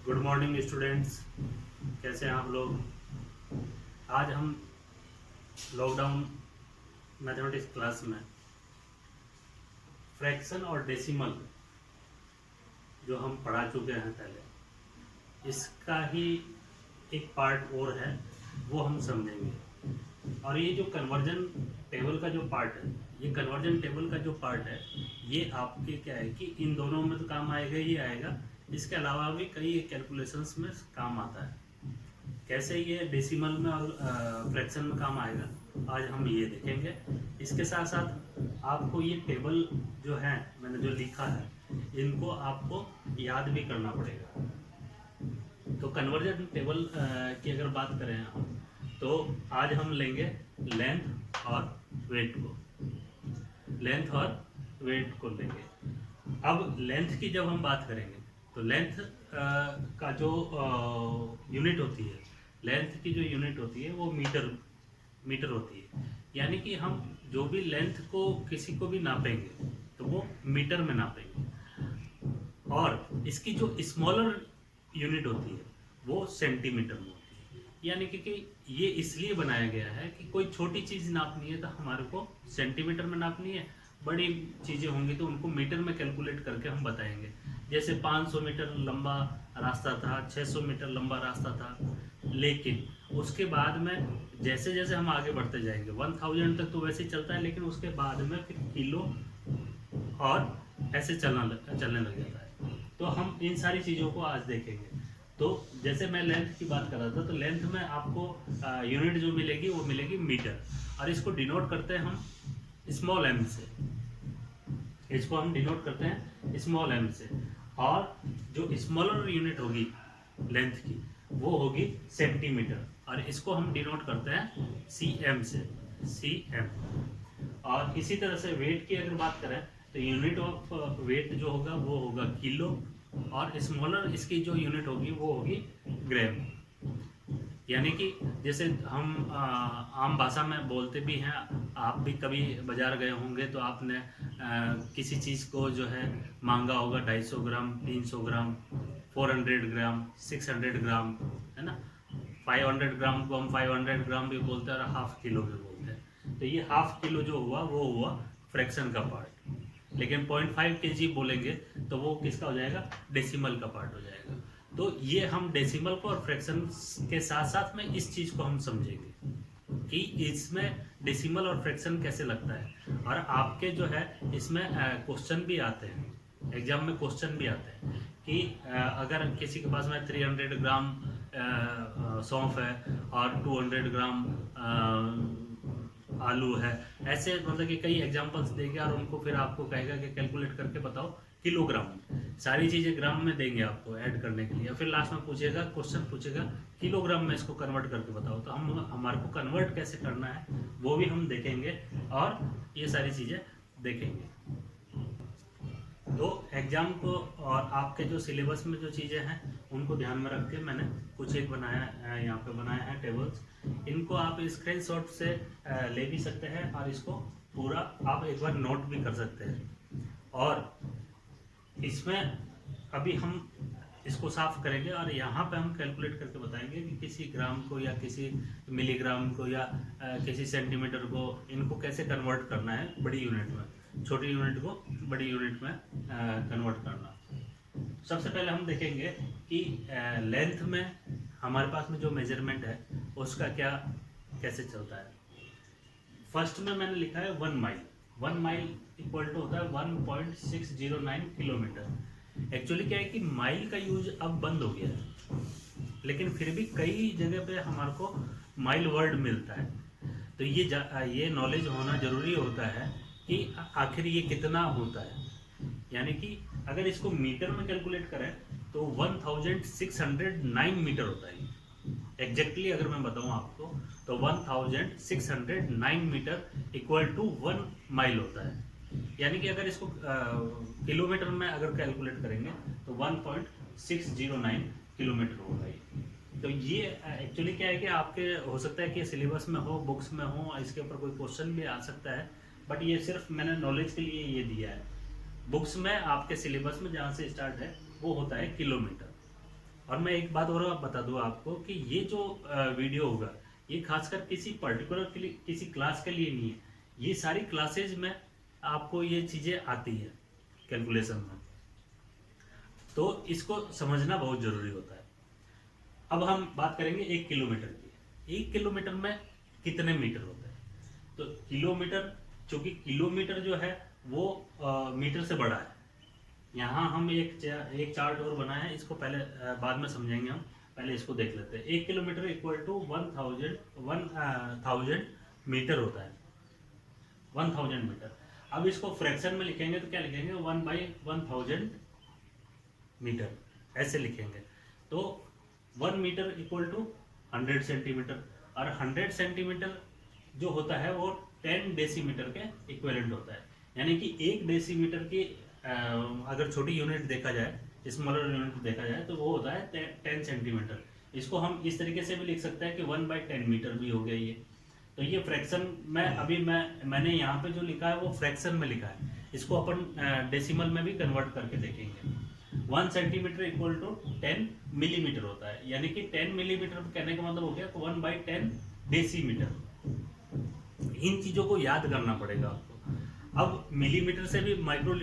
Good morning students, कैसे हैं आप लोग। आज हम लॉकडाउन मैथमेटिक्स क्लास में फ्रैक्शन और डेसिमल जो हम पढ़ा चुके हैं पहले, इसका ही एक पार्ट और है, वो हम समझेंगे। और ये जो कन्वर्जन टेबल का जो पार्ट है, ये कन्वर्जन टेबल का जो पार्ट है, ये आपके क्या है कि इन दोनों में तो काम आएगा ही आएगा, इसके अलावा भी कई कैलकुलेशंस में काम आता है। कैसे ये डेसिमल में और फ्रैक्शन में काम आएगा, आज हम ये देखेंगे। इसके साथ साथ आपको ये टेबल जो है, मैंने जो लिखा है, इनको आपको याद भी करना पड़ेगा। तो कन्वर्जन टेबल की अगर बात करें हम, तो आज हम लेंगे लेंथ और वेट को, लेंथ और वेट को लेंगे। अब लेंथ की जब हम बात करेंगे तो लेंथ का जो यूनिट होती है, लेंथ की जो यूनिट होती है वो मीटर होती है। यानी कि हम जो भी लेंथ को किसी को भी नापेंगे तो वो मीटर में नापेंगे, और इसकी जो स्मॉलर यूनिट होती है वो सेंटीमीटर में होती है। यानी कि ये इसलिए बनाया गया है कि कोई छोटी चीज़ नापनी है तो हमारे को सेंटीमीटर में नापनी है, बड़ी चीज़ें होंगी तो उनको मीटर में कैलकुलेट करके हम बताएंगे। जैसे 500 मीटर लंबा रास्ता था, 600 मीटर लंबा रास्ता था, लेकिन उसके बाद में जैसे जैसे हम आगे बढ़ते जाएंगे 1000 तक तो वैसे ही चलता है, लेकिन उसके बाद में फिर किलो और ऐसे चलने लग जाता है। तो हम इन सारी चीज़ों को आज देखेंगे। तो जैसे मैं लेंथ की बात कर रहा था, तो लेंथ में आपको यूनिट जो मिलेगी वो मिलेगी मीटर, और इसको डिनोट करते हैं हम स्मॉल एम से। इसको हम डिनोट करते हैं स्मॉल एम से, और जो स्मॉलर यूनिट होगी लेंथ की वो होगी सेंटीमीटर, और इसको हम डिनोट करते हैं सी एम से, सी एम। और इसी तरह से वेट की अगर बात करें तो यूनिट ऑफ वेट जो होगा वो होगा किलो, और स्मॉलर इसकी जो यूनिट होगी वो होगी ग्राम। यानी कि जैसे हम आम भाषा में बोलते भी हैं, आप भी कभी बाजार गए होंगे तो आपने किसी चीज़ को जो है मांगा होगा 250 ग्राम, 300 ग्राम, 400 ग्राम, 600 ग्राम, है ना। 500 ग्राम को हम 500 ग्राम भी बोलते हैं और हाफ किलो भी बोलते हैं। तो ये हाफ किलो जो हुआ वो हुआ फ्रैक्शन का पार्ट, लेकिन 0.5 kg बोलेंगे तो वो किसका हो जाएगा, डेसिमल का पार्ट हो जाएगा। तो ये हम डेसिमल को और फ्रैक्शन के साथ साथ में इस चीज़ को हम समझेंगे कि इसमें डेसिमल और फ्रैक्शन कैसे लगता है। और आपके जो है इसमें क्वेश्चन भी आते हैं, एग्जाम में क्वेश्चन भी आते हैं कि अगर किसी के पास में 300 ग्राम सौंफ है और 200 ग्राम आलू है, ऐसे मतलब कि कई एग्जांपल्स देंगे और उनको फिर आपको कहेगा कि कैलकुलेट करके बताओ किलोग्राम में। सारी चीज़ें ग्राम में देंगे आपको ऐड करने के लिए, फिर लास्ट में पूछेगा, क्वेश्चन पूछेगा किलोग्राम में इसको कन्वर्ट करके बताओ। तो हम हमारे को कन्वर्ट कैसे करना है वो भी हम देखेंगे, और ये सारी चीज़ें देखेंगे। तो एग्जाम को और आपके जो सिलेबस में जो चीज़ें हैं उनको ध्यान में रख के मैंने कुछ एक बनाया, यहाँ पे बनाया है टेबल्स। इनको आप स्क्रीनशॉट से ले भी सकते हैं, और इसको पूरा आप एक बार नोट भी कर सकते हैं। और इसमें अभी हम इसको साफ करेंगे और यहाँ पे हम कैलकुलेट करके बताएंगे कि किसी ग्राम को या किसी मिलीग्राम को या किसी सेंटीमीटर को, इनको कैसे कन्वर्ट करना है बड़ी यूनिट में, छोटी यूनिट को बड़ी यूनिट में कन्वर्ट करना। सबसे पहले हम देखेंगे कि लेंथ में हमारे पास में जो मेजरमेंट है उसका क्या कैसे चलता है। फर्स्ट में मैंने लिखा है 1 माइल। 1 माइल इक्वल टू होता है 1.609 किलोमीटर। एक्चुअली क्या है कि माइल का यूज अब बंद हो गया है, लेकिन फिर भी कई जगह पे हमारे को माइल वर्ड मिलता है। तो ये नॉलेज होना जरूरी होता है कि आखिर ये कितना होता है। यानी कि अगर इसको मीटर में कैलकुलेट करें तो 1609 मीटर होता है। एग्जैक्टली अगर मैं बताऊं आपको तो 1609 मीटर इक्वल टू 1 माइल होता है। यानी कि अगर इसको किलोमीटर में अगर कैलकुलेट करेंगे तो 1.609 किलोमीटर होगा ये। तो ये एक्चुअली क्या है कि आपके हो सकता है कि सिलेबस में हो, बुक्स में हो, इसके ऊपर कोई क्वेश्चन भी आ सकता है, बट ये सिर्फ मैंने नॉलेज के लिए ये दिया है। बुक्स में आपके सिलेबस में जहाँ से स्टार्ट है वो होता है किलोमीटर। और मैं एक बात और बता दूं आपको कि ये जो वीडियो होगा ये खासकर किसी पर्टिकुलर के लिए, किसी क्लास के लिए नहीं है। ये सारी क्लासेज में आपको ये चीज़ें आती है कैलकुलेशन में, तो इसको समझना बहुत ज़रूरी होता है। अब हम बात करेंगे 1 किलोमीटर की। 1 किलोमीटर में कितने मीटर होते हैं? तो किलोमीटर, चूंकि किलोमीटर जो है वो मीटर से बड़ा है। यहाँ हम एक चार्ट और बनाया है, इसको पहले बाद में समझेंगे हम, पहले इसको देख लेते हैं। 1 किलोमीटर इक्वल टू 1000 मीटर होता है, 1000 मीटर। अब इसको फ्रैक्शन में लिखेंगे तो क्या लिखेंगे? 1/1000 मीटर, ऐसे लिखेंगे। तो 1 मीटर इक्वल टू 100 सेंटीमीटर, और 100 सेंटीमीटर जो होता है वो 10 डेसीमीटर के इक्विवेलेंट होता है। यानी कि 1 डेसीमीटर की अगर छोटी यूनिट देखा जाए, स्मॉलर यूनिट देखा जाए, तो वो होता है 10 सेंटीमीटर। इसको हम इस तरीके से भी लिख सकते हैं कि 1/10 मीटर भी हो गया ये। तो ये फ्रैक्शन में अभी मैंने यहाँ पे जो लिखा है वो फ्रैक्शन में लिखा है। इसको अपन डेसिमल में भी कन्वर्ट करके देखेंगे। 1 सेंटीमीटर इक्वल टू 10 मिलीमीटर होता है, यानी कि 10 मिलीमीटर कहने का मतलब हो गया 1/10 डेसीमीटर। इन चीज़ों को याद करना पड़ेगा आपको। अब मिलीमीटर से भी माइक्रो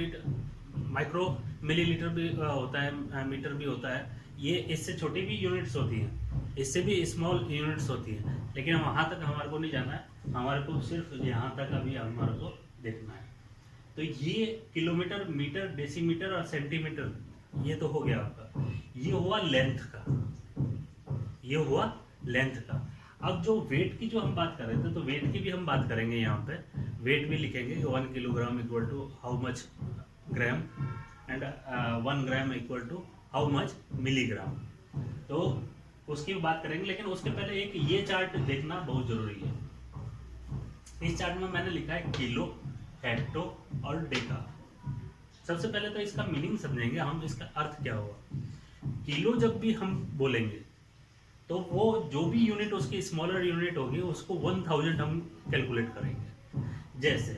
मिलीलीटर भी होता है, मीटर भी होता है। ये इससे छोटी भी यूनिट्स होती हैं, इससे भी स्मॉल यूनिट्स होती हैं, लेकिन वहाँ तक हमारे को नहीं जाना है, हमारे को सिर्फ यहाँ तक अभी हमारे को देखना है। तो ये किलोमीटर, मीटर, डेसीमीटर और सेंटीमीटर ये तो हो गया आपका। ये हुआ लेंथ का, ये हुआ लेंथ का। अब जो वेट की जो हम बात कर रहे थे, तो वेट की भी हम बात करेंगे। यहाँ पे वेट भी लिखेंगे कि 1 kilogram equal to how much gram, and 1 gram equal to how much milligram. तो उसकी भी बात करेंगे, लेकिन उसके पहले एक ये चार्ट देखना बहुत जरूरी है। इस चार्ट में मैंने लिखा है किलो, हेक्टो और डेका। सबसे पहले तो इसका मीनिंग समझेंगे हम, इसका अर्थ क्या हुआ। किलो जब भी हम बोलेंगे तो वो जो भी यूनिट उसकी स्मॉलर यूनिट होगी उसको 1000 हम कैलकुलेट करेंगे। जैसे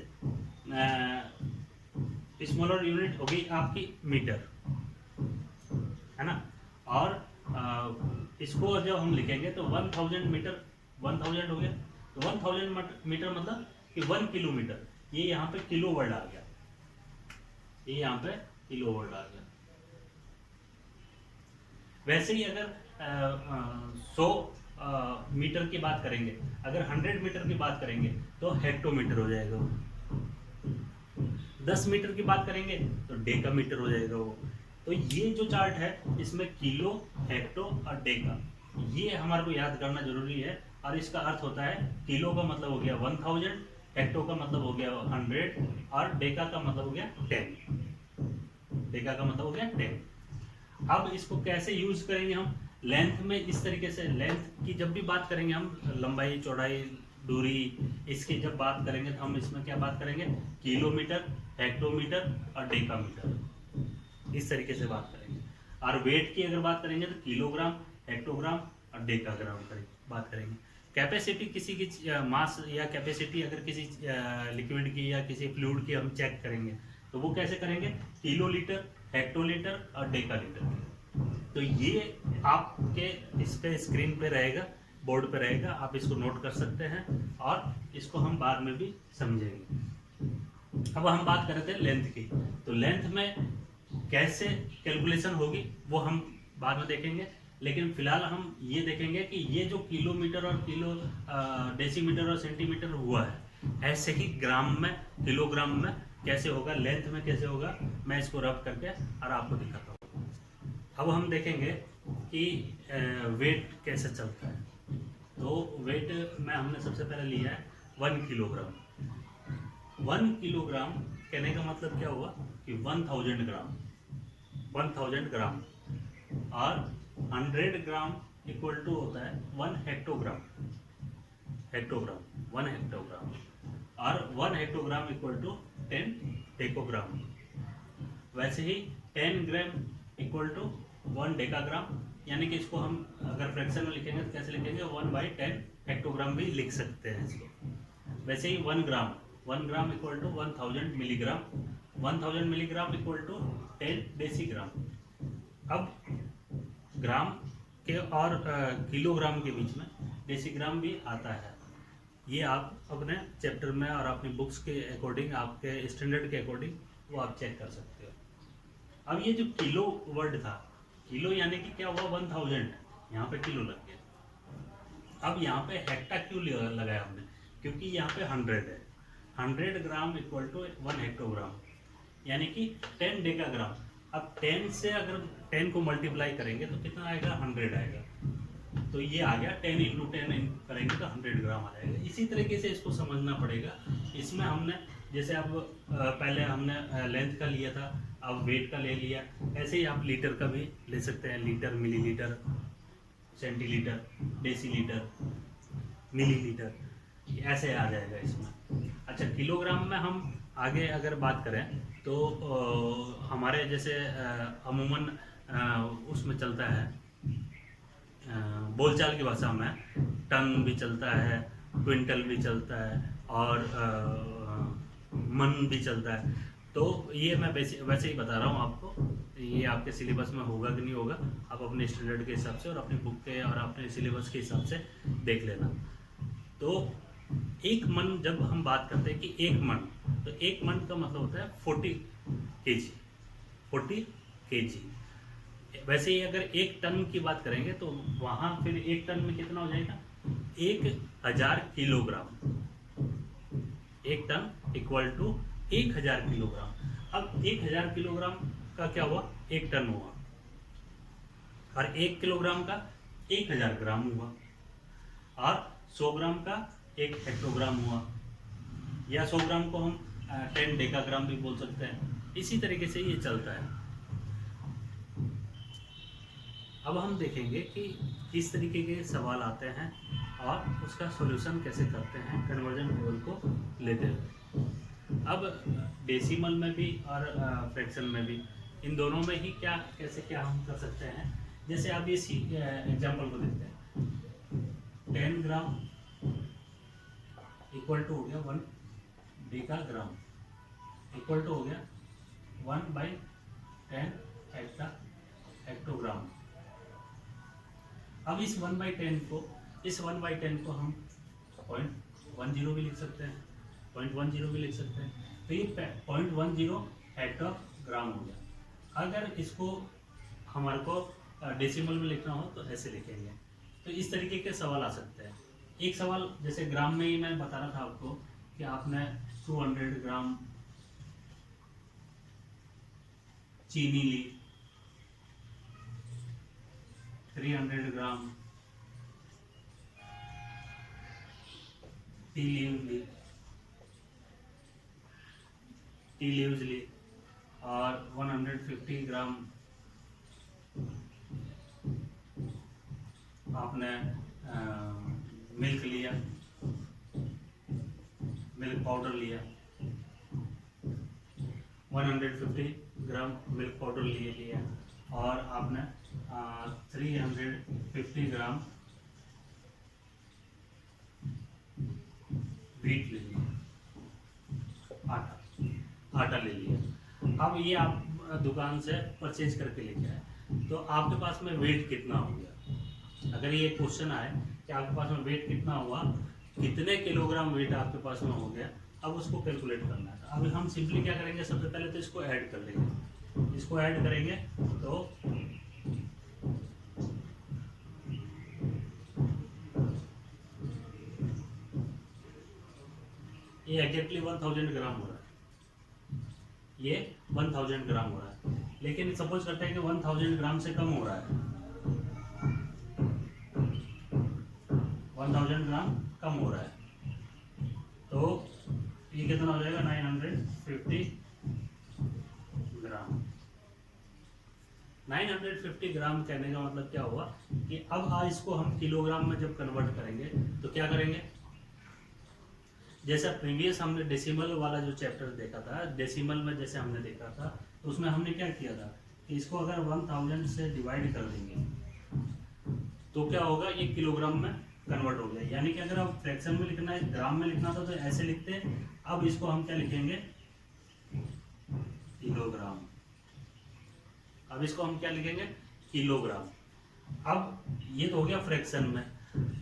स्मॉलर यूनिट होगी आपकी मीटर, है ना, और इसको जब हम लिखेंगे तो 1000 मीटर, 1000 हो गया, तो 1000 मीटर मतलब कि 1 किलोमीटर। ये यहाँ पे किलो वर्ड आ गया, ये यहाँ पे किलो वर्ड आ गया। वैसे ही अगर 100 मीटर की बात करेंगे, अगर 100 मीटर की बात करेंगे तो हेक्टोमीटर हो जाएगा वो। 10 मीटर की बात करेंगे तो डेका मीटर हो जाएगा वो। तो ये जो चार्ट है इसमें किलो, हेक्टो और डेका, ये हमारे को याद करना जरूरी है। और इसका अर्थ होता है किलो का मतलब हो गया 1000, हेक्टो का मतलब हो गया 100 और डेका का मतलब हो गया 10। डेका का मतलब हो गया 10। अब इसको कैसे यूज करेंगे हम? लेंथ में इस तरीके से, लेंथ की जब भी बात करेंगे हम, लंबाई, चौड़ाई, दूरी, इसकी जब बात करेंगे तो हम इसमें क्या बात करेंगे? किलोमीटर, हेक्टोमीटर और डेकामीटर, इस तरीके से बात करेंगे। और वेट की अगर बात करेंगे तो किलोग्राम, हेक्टोग्राम और डेकाग्राम बात करेंगे। कैपेसिटी, किसी की मास या कैपेसिटी अगर किसी लिक्विड की या किसी फ्लूइड की हम चेक करेंगे तो वो कैसे करेंगे? किलोलीटर, हेक्टोलीटर और डेकालीटर। तो ये आपके इस पे स्क्रीन पे रहेगा, बोर्ड पे रहेगा, आप इसको नोट कर सकते हैं और इसको हम बाद में भी समझेंगे। अब हम बात कर रहे थे लेंथ की, तो लेंथ में कैसे कैलकुलेशन होगी वो हम बाद में देखेंगे। लेकिन फिलहाल हम ये देखेंगे कि ये जो किलोमीटर और डेसीमीटर और सेंटीमीटर हुआ है, ऐसे ही ग्राम में, किलोग्राम में कैसे होगा, लेंथ में कैसे होगा, मैं इसको रब करके और आपको दिखाता हूँ। अब हम देखेंगे कि वेट कैसे चलता है। तो वेट में हमने सबसे पहले लिया है 1 किलोग्राम। 1 किलोग्राम कहने का मतलब क्या हुआ कि 1000 ग्राम, 1000 ग्राम। और 100 ग्राम इक्वल टू होता है 1 हेक्टोग्राम, हेक्टोग्राम 1 हेक्टोग्राम। और 1 हेक्टोग्राम इक्वल टू 10 डेकोग्राम। वैसे ही 10 ग्राम इक्वल टू 1 डेकाग्राम, यानी कि इसको हम अगर फ्रैक्शन में लिखेंगे तो कैसे लिखेंगे? 1/10 हेक्टोग्राम भी लिख सकते हैं इसको। वैसे ही 1 gram equal to 1000 milligram, 1000 milligram equal to 10 decigram. अब ग्राम के और किलोग्राम के बीच में डेसीग्राम भी आता है। ये आप अपने चैप्टर में और अपनी बुक्स के अकॉर्डिंग, आपके स्टैंडर्ड के अकॉर्डिंग वो आप चेक कर सकते हो। अब ये जो किलो वर्ड था, किलो यानी कि क्या हुआ 1000, यहाँ पे किलो लग गया। अब यहाँ पे हेक्टा क्यों लगाया हमने, क्योंकि यहाँ पे 100 है। 100 ग्राम इक्वल टू 1 हेक्टोग्राम, यानी कि 10 डेकाग्राम। अब 10 से अगर 10 को मल्टीप्लाई करेंगे तो कितना आएगा, 100 आएगा। तो ये आ गया 10 × 10 करेंगे तो 100 ग्राम आ जाएगा। इसी तरीके से इसको समझना पड़ेगा। इसमें हमने जैसे अब पहले हमने लेंथ का लिया था, अब वेट का ले लिया, ऐसे ही आप लीटर का भी ले सकते हैं। Litre, millilitre, centilitre, decilitre, millilitre, ऐसे आ जाएगा इसमें। अच्छा, किलोग्राम में हम आगे अगर बात करें तो हमारे जैसे अमूमन उसमें चलता है, बोलचाल की भाषा में टन भी चलता है, क्विंटल भी चलता है, और मन भी चलता है। तो ये मैं वैसे ही बता रहा हूँ आपको, ये आपके सिलेबस में होगा कि नहीं होगा, आप अपने स्टैंडर्ड के हिसाब से और अपनी बुक के और अपने सिलेबस के हिसाब से देख लेना। तो एक मन, जब हम बात करते हैं कि एक मन, तो एक मन का मतलब होता है 40 kg, 40 kg। वैसे ही अगर एक टन की बात करेंगे तो वहाँ फिर एक टन में कितना हो जाएगा, 1000 किलोग्राम। एक टन इक्वल टू 1000 किलोग्राम। अब 1000 किलोग्राम का क्या हुआ, एक टन हुआ, और 1 किलोग्राम का 1000 ग्राम हुआ, और 100 ग्राम का 1 हेक्टोग्राम हुआ, या 100 ग्राम को हम 10 डेकाग्राम भी बोल सकते हैं। इसी तरीके से ये चलता है। अब हम देखेंगे कि किस तरीके के सवाल आते हैं और उसका सॉल्यूशन कैसे करते हैं कन्वर्जन टेबल को लेते हुए। अब डेसिमल में भी और फ्रैक्शन में भी, इन दोनों में ही क्या हम कर सकते हैं। जैसे आप ये एग्जाम्पल को देखते हैं, 10 ग्राम इक्वल टू हो गया 1 डेकाग्राम, इक्वल टू हो गया 1/10 हेक्टोग्राम। अब इस 1/10 को हम 0.10 भी लिख सकते हैं, 0.10 भी लिख सकते हैं। तो ये 0.10 हेक्टोग्राम हो गया। अगर इसको हमारे को डेसिमल में लिखना हो तो ऐसे लिखेंगे। तो इस तरीके के सवाल आ सकते हैं। एक सवाल जैसे ग्राम में ही मैं बता रहा था आपको कि आपने 200 ग्राम चीनी ली, 300 ग्राम टी लीव्स ली, और 150 ग्राम आपने मिल्क लिया, मिल्क पाउडर लिया, 150 ग्राम मिल्क पाउडर लिया, और आपने 350 ग्राम व्हीट ले लिया, आटा ले लिया। अब ये आप दुकान से परचेज करके लेके आए, तो आपके पास में वेट कितना हो गया। अगर ये क्वेश्चन आए कि आपके पास में वेट कितना हुआ, कितने किलोग्राम वेट आपके पास में हो गया, अब उसको कैलकुलेट करना है। अब हम सिंपली क्या करेंगे, सबसे पहले तो इसको ऐड कर लेंगे। इसको ऐड करेंगे तो ये एग्जैक्टली 1000 ग्राम हो रहा है, ये 1000 ग्राम हो रहा है। लेकिन सपोज करते हैं कि 1000 ग्राम से कम हो रहा है, 1000 ग्राम कम हो रहा है, तो ये कितना हो जाएगा, 950 ग्राम। 950 ग्राम कहने का मतलब क्या हुआ कि अब आज इसको हम किलोग्राम में जब कन्वर्ट करेंगे तो क्या करेंगे, जैसा प्रीवियस हमने डेसिमल वाला जो चैप्टर देखा था, डेसिमल में जैसे हमने देखा था, तो उसमें हमने क्या किया था कि इसको अगर 1000 से डिवाइड कर देंगे तो क्या होगा, ये किलोग्राम में कन्वर्ट हो गया। यानी कि अगर आप फ्रैक्शन में लिखना है, ग्राम में लिखना था तो ऐसे लिखते हैं। अब इसको हम क्या लिखेंगे, किलोग्राम। अब इसको हम क्या लिखेंगे, किलोग्राम। अब ये तो हो गया फ्रैक्शन में,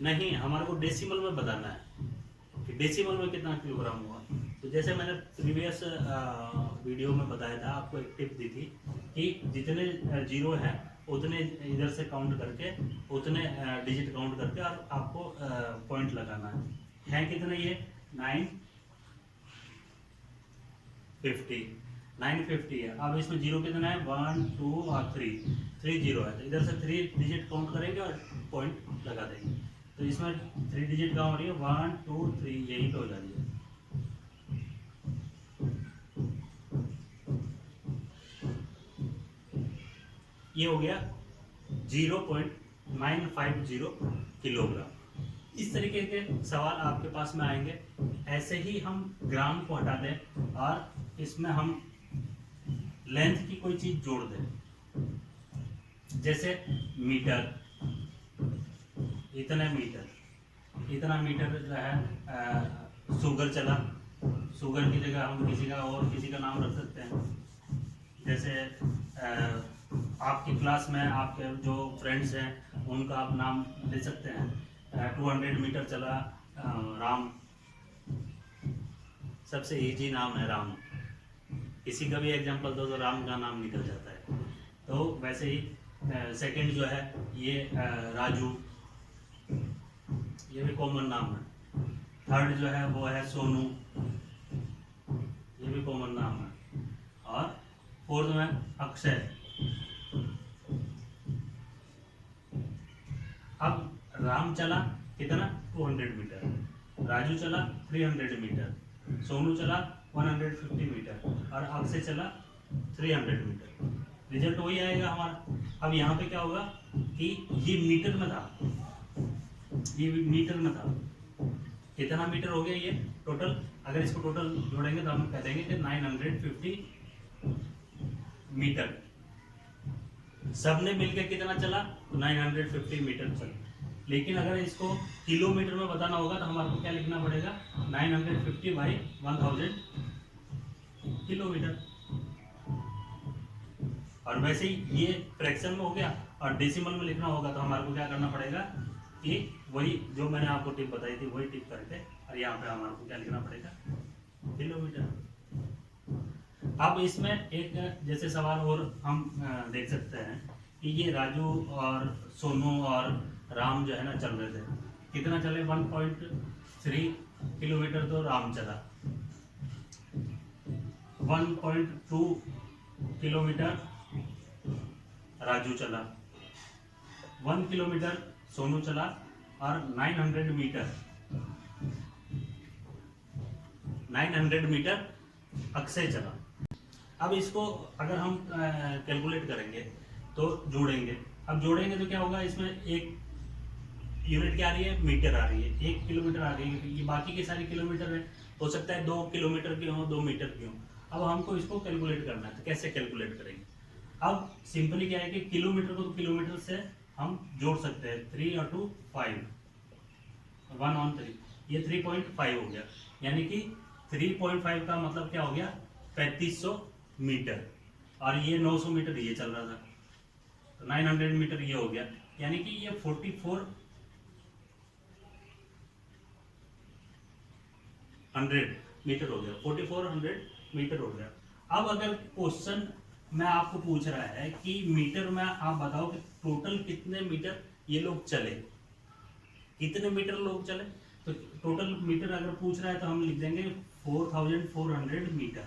नहीं हमारे को डेसिमल में बताना है कि डेसिमल में कितना किलोग्राम हुआ। तो जैसे मैंने प्रीवियस वीडियो में बताया था, आपको एक टिप दी थी कि जितने जीरो है उतने इधर से काउंट करके, उतने डिजिट काउंट करके और आपको पॉइंट लगाना है कितने ये 950 है। अब इसमें जीरो कितना है 1 2 और 3 जीरो है, तो इधर से 3 डिजिट काउंट करेंगे और पॉइंट लगा देंगे। तो इसमें 3 डिजिट काउंट हो रही है 1 2 3, यही पे हो जा रही है। ये हो गया 0.950 किलोग्राम। इस तरीके के सवाल आपके पास में आएंगे। ऐसे ही हम ग्राम को हटा दें और इसमें हम लेंथ की कोई चीज जोड़ दें, जैसे मीटर, इतना मीटर जो है शुगर चला, शुगर की जगह हम किसी का नाम रख सकते हैं। जैसे आपकी क्लास में आपके जो फ्रेंड्स हैं उनका आप नाम ले सकते हैं। 200 मीटर चला राम, सबसे इजी नाम है राम। किसी का भी एग्जांपल दो तो राम का नाम निकल जाता है। तो वैसे ही सेकंड जो है ये राजू, ये भी कॉमन नाम है। थर्ड जो है वो है सोनू, ये भी कॉमन नाम है। और फोर्थ में अक्षय। अब राम चला कितना 200 मीटर, राजू चला 300 मीटर, सोनू चला 150 मीटर और अक्षय चला 300 मीटर। रिजल्ट वही आएगा हमारा। अब यहाँ पे क्या होगा कि ये मीटर में था, कितना मीटर हो गया ये टोटल। अगर इसको टोटल जोड़ेंगे तो हम कह देंगे कि 950 मीटर। सबने मिलकर कितना चला तो 950 मीटर चला। लेकिन अगर इसको किलोमीटर में बताना होगा तो हमारे को क्या लिखना पड़ेगा 950 बाई 1000 किलोमीटर। और वैसे ही ये फ्रैक्शन में हो गया। और डेसिमल में लिखना होगा तो हमारे को क्या करना पड़ेगा कि वही जो मैंने आपको टिप बताई थी वही टिप करके, और यहाँ पे हमारे को क्या लिखना पड़ेगा किलोमीटर। अब इसमें एक जैसे सवाल और हम देख सकते हैं कि ये राजू और सोनू और राम जो है ना चल रहे थे, कितना चले 1.3 किलोमीटर तो राम चला, 1.2 किलोमीटर राजू चला, 1 किलोमीटर सोनू चला और 900 मीटर अक्षय चला। अब इसको अगर हम कैलकुलेट करेंगे तो जोड़ेंगे। अब जोड़ेंगे तो क्या होगा, इसमें एक यूनिट क्या आ रही है मीटर आ रही है, 1 किलोमीटर आ रही है। ये बाकी के सारे किलोमीटर है, हो सकता है 2 किलोमीटर की हो 2 मीटर की हो। अब हमको इसको कैलकुलेट करना है तो कैसे कैलकुलेट करेंगे। अब सिंपली क्या है कि किलोमीटर को तो किलोमीटर से हम जोड़ सकते हैं, 3 और 2 5, 1 on 3, ये 3.5 हो गया। यानी कि 3.5 का मतलब क्या हो गया 3500 मीटर। और ये 900 मीटर ये चल रहा था, तो 900 मीटर ये हो गया। यानी कि ये 4400 मीटर हो गया, 4400 मीटर हो गया। अब अगर क्वेश्चन में आपको पूछ रहा है कि मीटर में आप बताओ कि टोटल कितने मीटर ये लोग चले, कितने मीटर लोग चले, तो टोटल मीटर अगर पूछ रहा है तो हम लिख देंगे 4400 मीटर।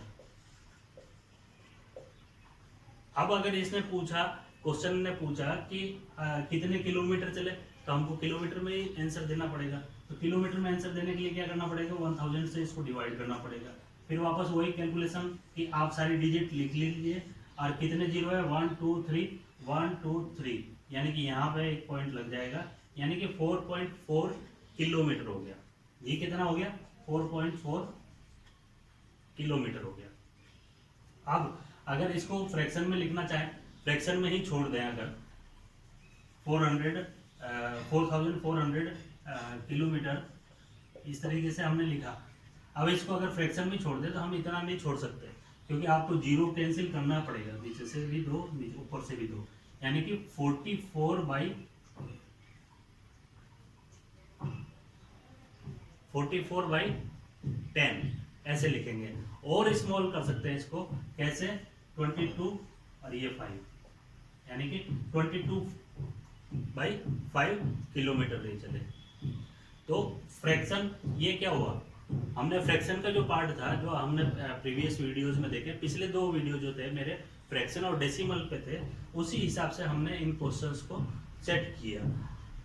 अब अगर इसने पूछा, क्वेश्चन ने पूछा कि कितने किलोमीटर चले, तो हमको किलोमीटर में ही आंसर देना पड़ेगा। तो किलोमीटर में आंसर देने के लिए क्या करना पड़ेगा 1000 से इसको डिवाइड करना पड़ेगा। फिर वापस वही कैलकुलेशन कि आप सारी डिजिट लिख लीजिए और कितने जीरो है 1 2 3 1 2 3, यानी कि यहाँ पे एक पॉइंट लग जाएगा। यानी कि 4.4 किलोमीटर हो गया। ये कितना हो गया 4.4 किलोमीटर हो गया। अब अगर इसको फ्रैक्शन में लिखना चाहें, फ्रैक्शन में ही छोड़ दें, अगर 4400 किलोमीटर इस तरीके से हमने लिखा। अब इसको अगर फ्रैक्शन में छोड़ दें तो हम इतना नहीं छोड़ सकते, क्योंकि आपको जीरो कैंसिल करना पड़ेगा, नीचे से भी 2 ऊपर से भी 2, यानी कि 44/10 ऐसे लिखेंगे। और स्मॉल कर सकते हैं इसको कैसे, 22 और ये 5, यानी कि 22/5 किलोमीटर ले चले। तो फ्रैक्शन ये क्या हुआ, हमने फ्रैक्शन का जो पार्ट था, जो हमने प्रीवियस वीडियोस में देखे, पिछले 2 वीडियो जो थे मेरे फ्रैक्शन और डेसिमल पे थे, उसी हिसाब से हमने इन क्वेश्चंस को सेट किया।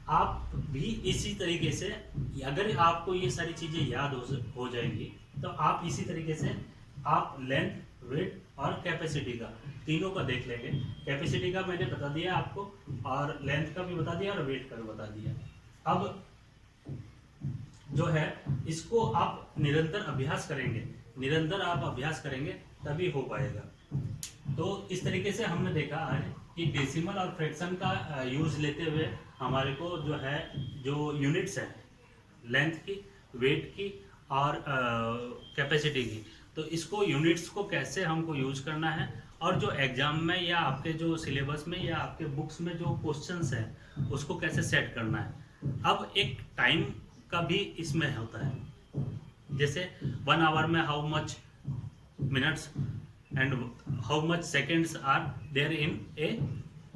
आप भी इसी तरीके से, अगर आपको ये सारी चीज़ें याद हो जाएंगी तो आप इसी तरीके से आप लेंथ, वेट और कैपेसिटी का तीनों का देख लेंगे। कैपेसिटी का मैंने बता दिया आपको, और लेंथ का भी बता दिया और वेट का भी बता दिया। अब जो है इसको आप निरंतर अभ्यास करेंगे, निरंतर आप अभ्यास करेंगे तभी हो पाएगा। तो इस तरीके से हमने देखा आज कि डेसिमल और फ्रैक्शन का यूज लेते हुए हमारे को जो है, जो यूनिट्स हैं लेंथ की, वेट की और कैपेसिटी की, तो इसको यूनिट्स को कैसे हमको यूज करना है, और जो एग्जाम में या आपके जो सिलेबस में या आपके बुक्स में जो क्वेश्चंस हैं उसको कैसे सेट करना है। अब एक टाइम का भी इसमें होता है, जैसे 1 आवर में how much minutes and how much seconds are there in a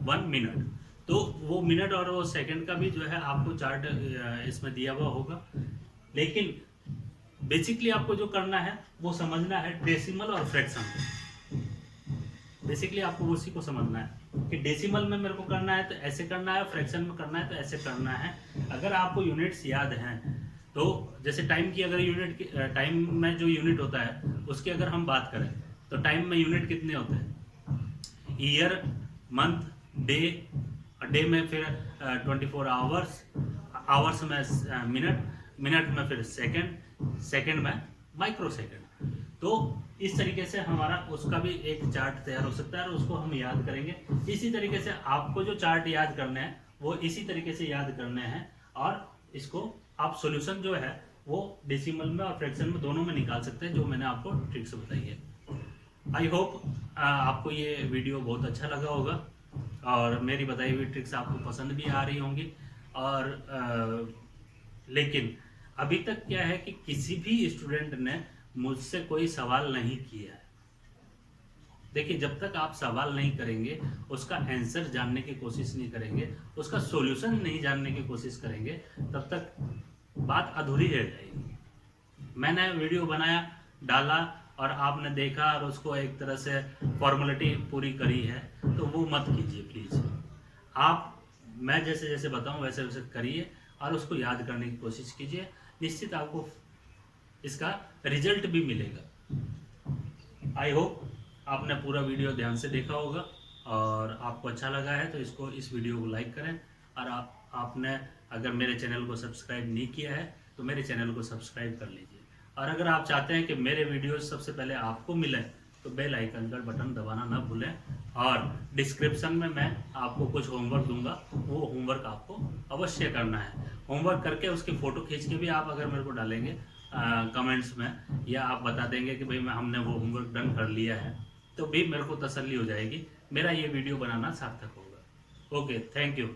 1 minute. तो वो मिनट और वो सेकंड का भी जो है आपको चार्ट इसमें दिया हुआ होगा, लेकिन बेसिकली आपको जो करना है वो समझना है डेसिमल और फ्रैक्शन। बेसिकली आपको उसी को समझना है कि डेसिमल में मेरे को करना है तो ऐसे करना है, फ्रैक्शन में करना है तो ऐसे करना है। अगर आपको यूनिट्स याद हैं तो जैसे टाइम की अगर यूनिट, टाइम में जो यूनिट होता है उसकी अगर हम बात करें तो टाइम में यूनिट कितने होते हैं, ईयर, मंथ, डे, डे में फिर 24 आवर्स, आवर्स में मिनट, मिनट में फिर सेकंड, सेकंड में माइक्रो सेकंड। तो इस तरीके से हमारा उसका भी एक चार्ट तैयार हो सकता है और उसको हम याद करेंगे। इसी तरीके से आपको जो चार्ट याद करने हैं वो इसी तरीके से याद करने हैं, और इसको आप सॉल्यूशन जो है वो डेसिमल में और फ्रैक्शन में दोनों में निकाल सकते हैं, जो मैंने आपको ट्रिक्स बताई है। आई होप आपको ये वीडियो बहुत अच्छा लगा होगा और मेरी बताई हुई ट्रिक्स आपको पसंद भी आ रही होंगी। और लेकिन अभी तक क्या है कि किसी भी स्टूडेंट ने मुझसे कोई सवाल नहीं किया है। देखिए, जब तक आप सवाल नहीं करेंगे, उसका आंसर जानने की कोशिश नहीं करेंगे, उसका सॉल्यूशन नहीं जानने की कोशिश करेंगे, तब तक बात अधूरी रह जाएगी। मैंने वीडियो बनाया, डाला और आपने देखा और उसको एक तरह से फॉर्मेलिटी पूरी करी है, तो वो मत कीजिए प्लीज़। आप, मैं जैसे जैसे बताऊं वैसे वैसे करिए और उसको याद करने की कोशिश कीजिए। निश्चित आपको इसका रिजल्ट भी मिलेगा। आई होप आपने पूरा वीडियो ध्यान से देखा होगा और आपको अच्छा लगा है तो इस वीडियो को लाइक करें। और आपने अगर मेरे चैनल को सब्सक्राइब नहीं किया है तो मेरे चैनल को सब्सक्राइब कर लीजिए। और अगर आप चाहते हैं कि मेरे वीडियोस सबसे पहले आपको मिले तो बेल आइकन का बटन दबाना ना भूलें। और डिस्क्रिप्शन में मैं आपको कुछ होमवर्क दूंगा, वो होमवर्क आपको अवश्य करना है। होमवर्क करके उसकी फ़ोटो खींच के भी आप अगर मेरे को डालेंगे कमेंट्स में, या आप बता देंगे कि भाई हमने वो होमवर्क डन कर लिया है, तो भी मेरे को तसल्ली हो जाएगी, मेरा ये वीडियो बनाना सार्थक होगा। Okay, thank you.